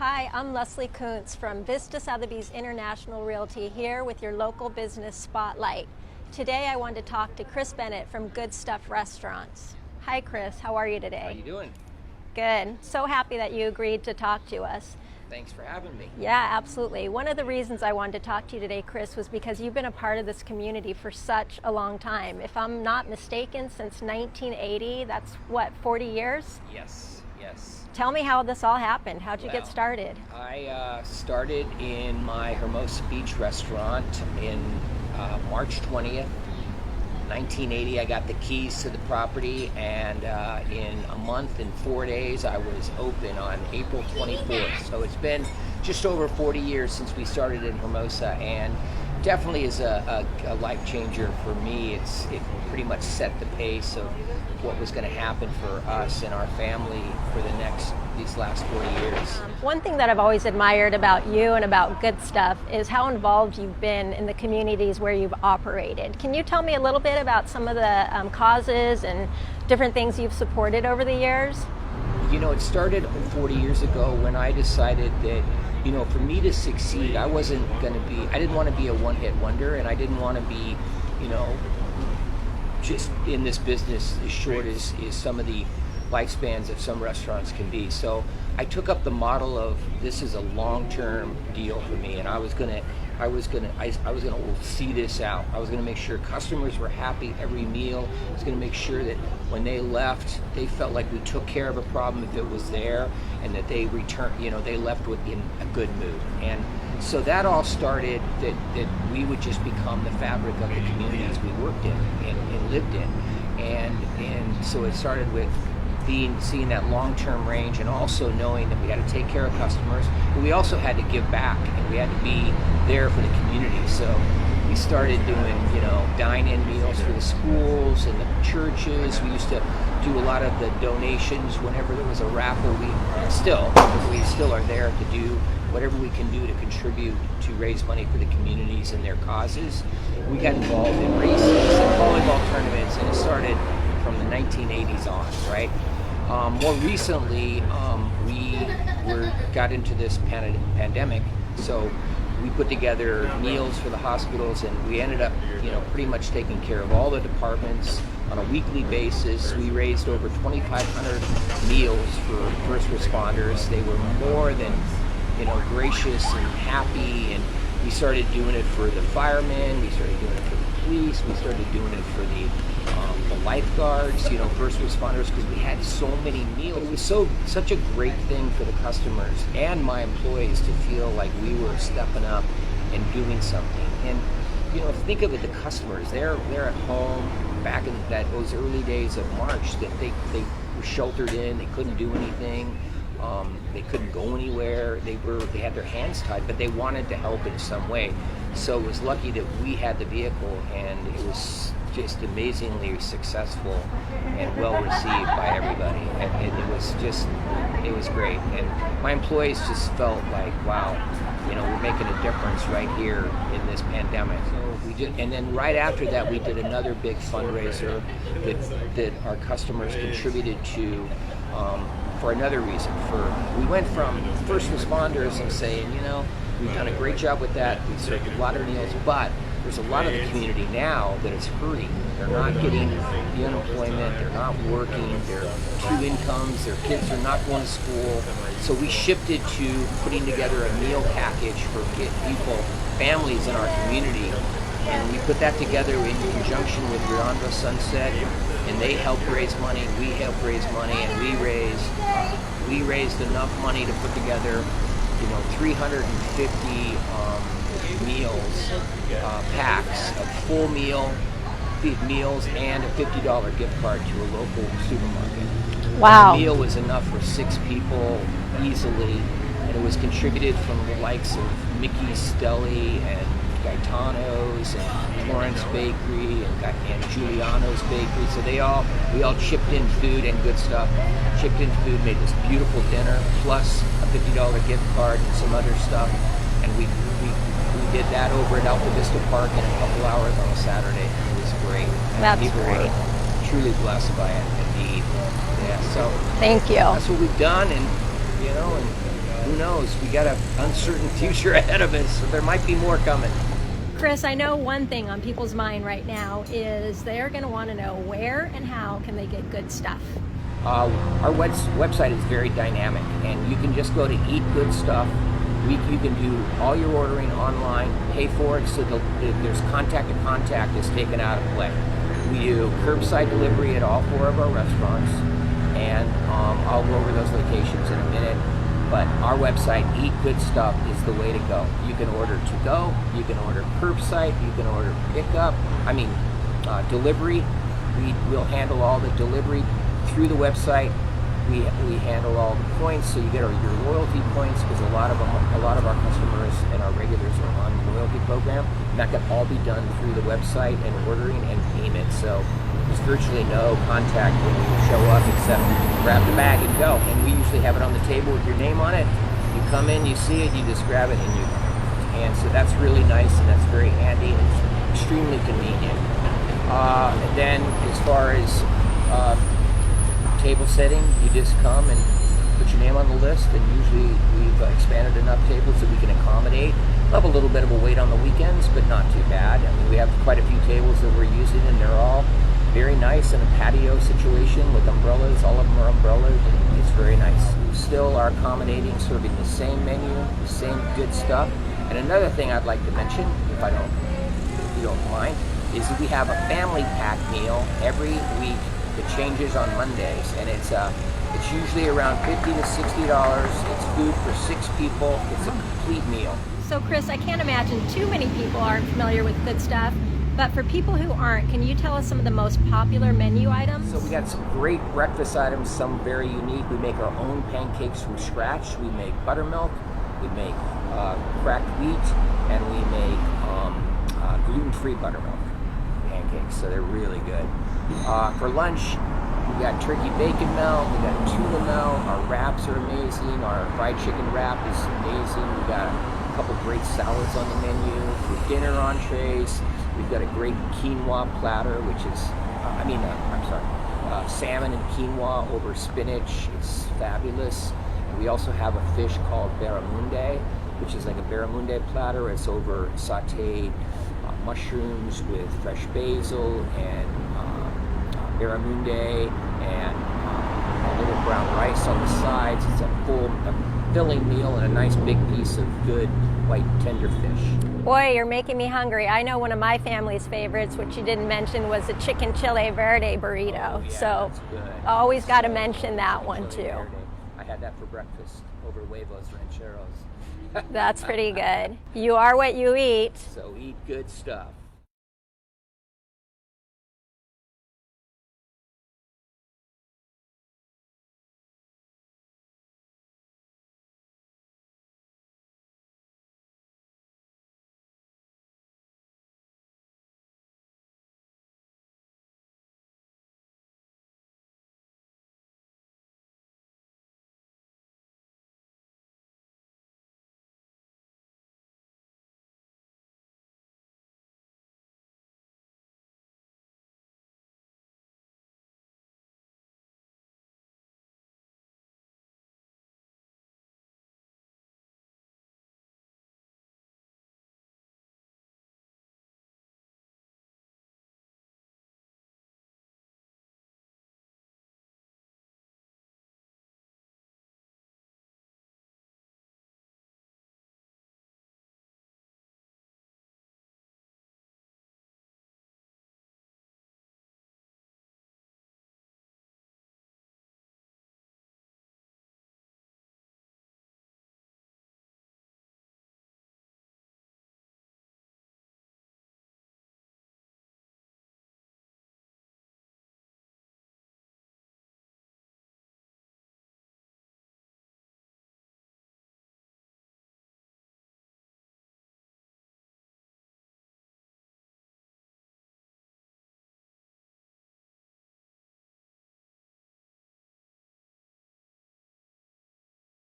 Hi, I'm Lesli Koontz from Vista Sotheby's International Realty here with your local business spotlight. Today I wanted to talk to Cris Bennett from Good Stuff Restaurants. Hi Cris, how are you today? How you doing? Good. So happy that you agreed to talk to us. Thanks for having me. Yeah, absolutely. One of the reasons I wanted to talk to you today, Cris, was because you've been a part of this community for such a long time. If I'm not mistaken, since 1980, that's what, 40 years? Yes. Tell me how this all happened. How'd you get started? I started in my Hermosa Beach restaurant in March 20th, 1980. I got the keys to the property, and in a month and 4 days, I was open on April 24th. So it's been just over 40 years since we started in Hermosa, and definitely is a life changer for me. It pretty much set the pace of what was going to happen for us and our family for these last 40 years. One thing that I've always admired about you and about Good Stuff is how involved you've been in the communities where you've operated. Can you tell me a little bit about some of the causes and different things you've supported over the years? You know, it started 40 years ago when I decided that, you know, for me to succeed, I didn't want to be a one-hit wonder, and I didn't want to be, you know, just in this business as short as some of the lifespans of some restaurants can be. So I took up the model of this is a long-term deal for me, and I was gonna see this out. I was gonna make sure customers were happy every meal. I was gonna make sure that when they left, they felt like we took care of a problem if it was there, and that they returned, you know, they left in a good mood. And so that all started that we would just become the fabric of the communities we worked in and lived in. And so it started with seeing that long-term range, and also knowing that we had to take care of customers, but we also had to give back, and we had to be there for the community. So we started doing, you know, dine-in meals for the schools and the churches. We used to do a lot of the donations whenever there was a raffle. We still are there to do whatever we can do to contribute to raise money for the communities and their causes. We got involved in races and volleyball tournaments, and it started from the 1980s on, right? More recently, we got into this pandemic, so we put together meals for the hospitals, and we ended up, you know, pretty much taking care of all the departments on a weekly basis. We raised over 2,500 meals for first responders. They were more than, you know, gracious and happy, and we started doing it for the firemen, we started doing it for the police, we started doing it for the lifeguards, you know, first responders, because we had so many meals. It was such a great thing for the customers and my employees to feel like we were stepping up and doing something. And, you know, think of it, the customers, they're at home back in those early days of March, that they were sheltered in, they couldn't do anything. They couldn't go anywhere. They had their hands tied, but they wanted to help in some way. So it was lucky that we had the vehicle, and it was just amazingly successful and well received by everybody. And it was great. And my employees just felt like, wow, you know, we're making a difference right here in this pandemic. So we did, and then right after that, we did another big fundraiser that our customers contributed to. For another reason, we went from first responders and saying, you know, we've done a great job with that, we served a lot of meals, but there's a lot of the community now that is hurting. They're not getting the unemployment, they're not working, they're two incomes, their kids are not going to school. So we shifted to putting together a meal package for people, families in our community. And we put that together in conjunction with Realtor Sunset, and they helped raise money, we helped raise money, and we raised enough money to put together, you know, 350 meals, packs of full meals and a $50 gift card to a local supermarket. Wow. The meal was enough for 6 people easily, and it was contributed from the likes of Mickey's Deli and Gaetano's and Florence Bakery and Giuliano's Bakery. So we all chipped in food and Good Stuff. Chipped in food, made this beautiful dinner, plus a $50 gift card and some other stuff. And we did that over at Alta Vista Park in a couple hours on a Saturday. It was great. That's People great. were truly blessed by it indeed. Yeah. So thank you. that's what we've done, and you know, and who knows? We got an uncertain future ahead of us, so there might be more coming. Chris, I know one thing on people's mind right now is they're going to want to know where and how can they get good stuff. Our website is very dynamic, and you can just go to Eat Good Stuff. You can do all your ordering online, pay for it, so there's contact to contact is taken out of play. We do curbside delivery at all 4 of our restaurants, and I'll go over those locations in a minute. But our website, Eat Good Stuff, is the way to go. You can order to go, you can order curbside, you can order pickup. Delivery. We'll handle all the delivery through the website. We handle all the points, so you get your loyalty points, because a lot of our customers and our regulars are on the loyalty program, and that can all be done through the website and ordering and payment. So there's virtually no contact when you show up except grab the bag and go. And we usually have it on the table with your name on it. You come in, you see it, you just grab it, and so that's really nice, and that's very handy, and it's extremely convenient. And then as far as table setting, you just come and put your name on the list, and usually we've expanded enough tables that we can accommodate. We'll have a little bit of a wait on the weekends, but not too bad. I mean, we have quite a few tables that we're using, and they're all very nice in a patio situation with umbrellas. All of them are umbrellas, and it's very nice. We still are accommodating, serving the same menu, the same good stuff. And another thing I'd like to mention, if you don't mind, is that we have a family pack meal every week that changes on Mondays, and it's usually around $50 to $60. It's food for 6 people. It's a complete meal. So Chris, I can't imagine too many people aren't familiar with Good Stuff, but for people who aren't, can you tell us some of the most popular menu items? So we got some great breakfast items, some very unique. We make our own pancakes from scratch. We make buttermilk, we make cracked wheat, and we make gluten-free buttermilk pancakes, so they're really good. For lunch, we got turkey bacon melt, we got tuna melt, our wraps are amazing, our fried chicken wrap is amazing, we got a couple great salads on the menu. For dinner entrees, we've got a great quinoa platter, which is, salmon and quinoa over spinach. It's fabulous. And we also have a fish called barramundi, which is like a barramundi platter. It's over sauteed mushrooms with fresh basil and barramundi and a little brown rice on the sides. It's a filling meal and a nice big piece of good white tender fish. Boy, you're making me hungry. I know one of my family's favorites, which you didn't mention, was the chicken chile verde burrito. Oh, yeah, so that's good. Always got to mention that one too. Verde. I had that for breakfast over huevos rancheros. That's pretty good. You are what you eat. So eat good stuff.